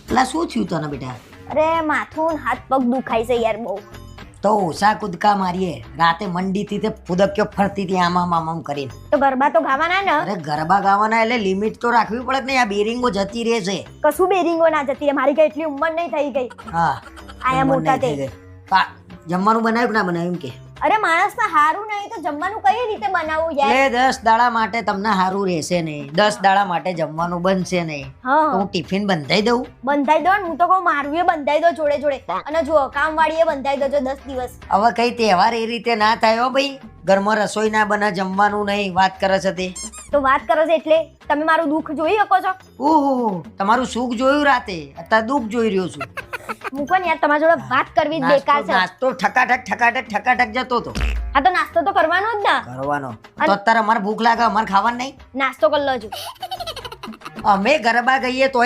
એટલે શું થયું તને બેટા? અરે માથું ને હાથ પગ દુખાય છે યાર બહુ. તો ઓછા કૂદકા મારીએ. રાતે મંડીથી તે ફુદક્યો ફરતી હતી આમ કરીને. તો ગરબા તો ગાવાના ને. અરે ગરબા ગાવાના એટલે લિમિટ તો રાખવી પડે કે નહીં? આ બેરિંગો જતી રહે છે. કશું બેરિંગો ના જતી રહે. મારી કઈ એટલી ઉંમર નહીં થઈ ગઈ. હા આયા મોટા તે. જમવાનું બનાવ્યું કે ના બનાવ્યું એમ કે? અરે માણસ ને હારું નહીં તો જમવાનું કઈ રીતે બનાવવું યાર? એટલે 10 દાડા માટે તમને હારું રહેશે નહીં, 10 દાડા માટે જમવાનું બનશે નહીં. તો હા હું ટિફિન બંધાઈ દઉં. બંધાઈ દો ને. હું તો કહું મારું એ બંધાઈ દો જોડે જોડે. અને જો કામ વાળી એ બંધાઈ દેજો 10 દિવસ. હવે કઈ તહેવાર એ રીતે ના થાય હો ભાઈ. ઘરમાં રસોઈ ના બને, જમવાનું નહીં, વાત કરે છે તે. તો વાત કરો છો એટલે તમે મારું દુઃખ જોઈ શકો છો? ઓહો, તમારું સુખ જોયું રાતે, અત્યારે દુઃખ જોઈ રહ્યો છું. મૂકો ને યાર, તમારી જોડે વાત કરવી જ બેકાર છે. નાસ્તો ઠકાઠક જતો હતો. આ તો નાસ્તો તો કરવાનો જ ને. કરવાનો તો અત્યારે અમારે ભૂખ લાગે, અમારે ખાવાનું નહીં. નાસ્તો કરી લો છો. અમે ગરબા ગઈએ તો